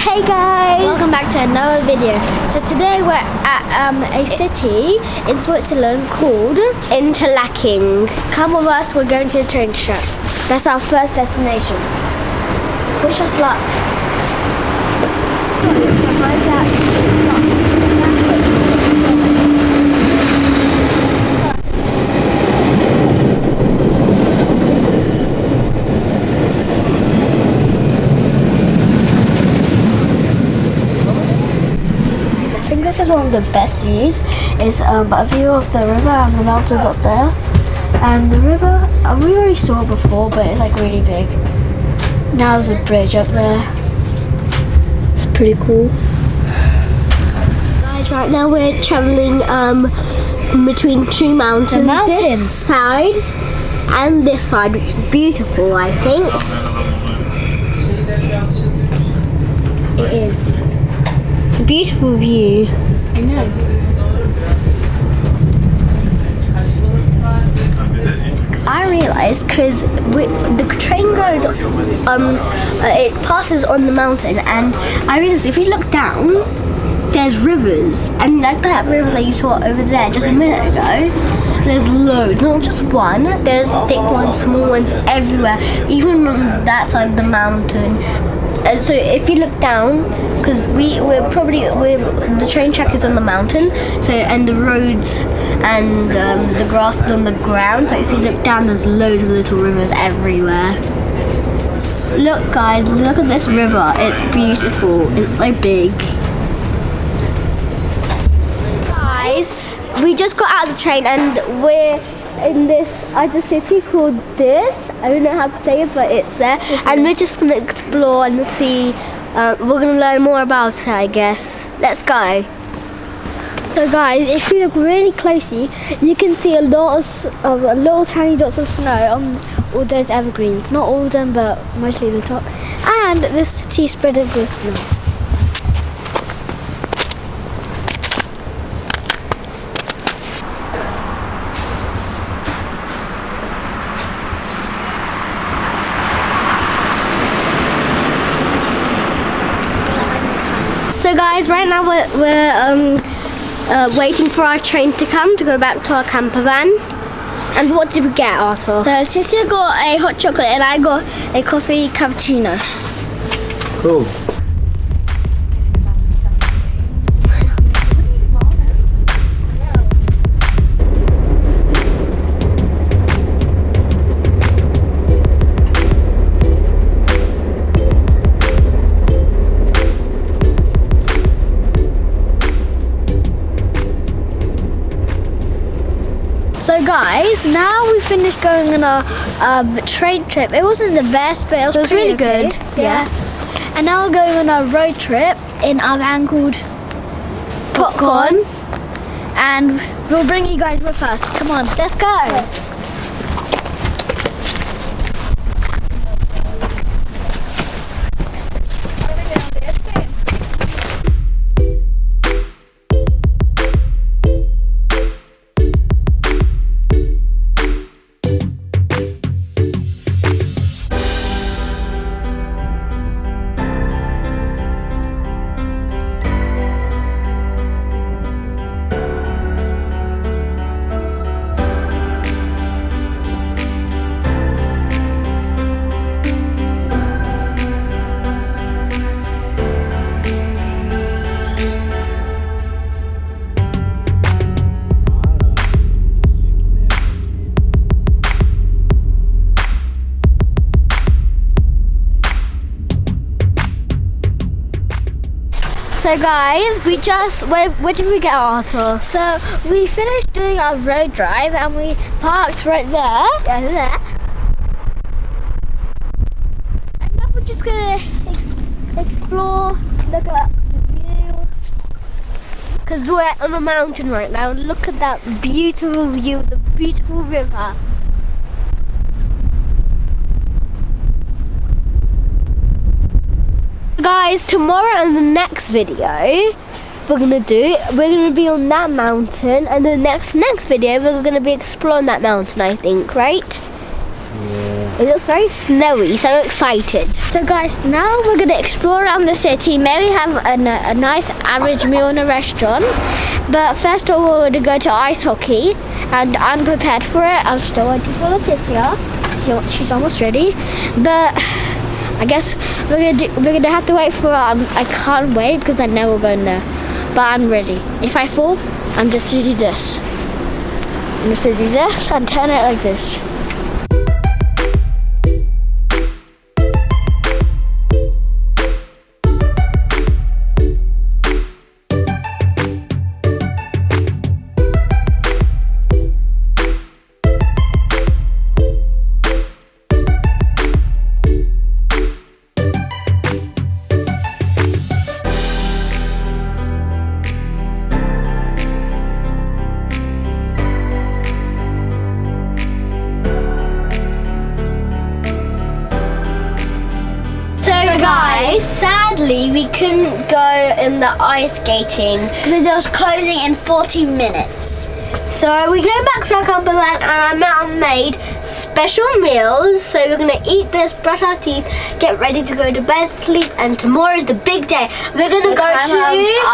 Hey guys! Welcome back to another video. So today we're at a city in Switzerland called Interlaken. Come with us, we're going to the train track. That's our first destination. Wish us luck. Behind that this is one of the best views. It's a view of the river and the mountains up there. And the river, we already saw it before, but it's like really big. Now there's a bridge up there. It's pretty cool. Guys, right now we're traveling between two mountains. This side and this side, which is beautiful, I think. It is. It's a beautiful view. I know. I realised because the train goes, it passes on the mountain, and I realised if you look down, there's rivers, and like that river that you saw over there just a minute ago, there's loads, not just one. There's thick ones, small ones, everywhere, even on that side of the mountain. And so if you look down, because the train track is on the mountain, so and the roads and the grass is on the ground. So if you look down, there's loads of little rivers everywhere. Look, guys, look at this river. It's beautiful. It's so big. Guys, we just got out of the train and we're in this other city called this. I don't know how to say it, but it's there. And we're just going to explore and see. We're going to learn more about it, I guess. Let's go. So guys, if you look really closely, you can see a lot of little tiny dots of snow on all those evergreens. Not all of them, but mostly the top. And this city is spread with snow. So guys, right now we're waiting for our train to come to go back to our camper van. And what did we get, Arthur? So Tissia got a hot chocolate and I got a coffee cappuccino. Cool. So guys, now we finished going on our train trip. It wasn't the best, but it was really good. Yeah. And now we're going on our road trip in our van called Popcorn. And we'll bring you guys with us. Come on, let's go. So guys, where did we get Arthur? So we finished doing our road drive and we parked right there. Yeah, there. And now we're just gonna explore, look at the view. Because we're on a mountain right now. Look at that beautiful view, the beautiful river. Guys, tomorrow in the next video we're gonna be on that mountain, and the next video we're gonna be exploring that mountain, I think, right? Yeah. It looks very snowy, so I'm excited. So guys, now we're going to explore around the city. Maybe have a nice average meal in a restaurant. But first of all, we're going to go to ice hockey. And I'm prepared for it. I'm still waiting for Leticia. She's almost ready. But I guess we're gonna have to wait for her. I can't wait because I never go in there. But I'm ready. If I fall, I'm just to do this. I'm just to do this and turn it like this. Guys, sadly we couldn't go in the ice skating Because it was closing in 40 minutes. so we came back to our camper van and our mum made special meals. So we're gonna eat this, brush our teeth, get ready to go to bed, sleep, and tomorrow's the big day. We're gonna go climb to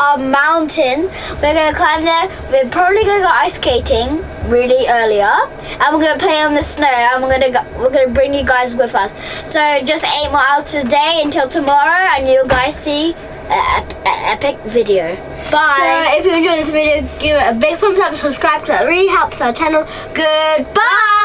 our mountain. We're gonna climb there. We're probably gonna go ice skating really earlier, and we're gonna play on the snow. And we're gonna bring you guys with us. So just 8 miles today until tomorrow, and you guys see an epic video. Bye. So if you enjoyed this video, give it a big thumbs up, subscribe, because that really helps our channel. Goodbye.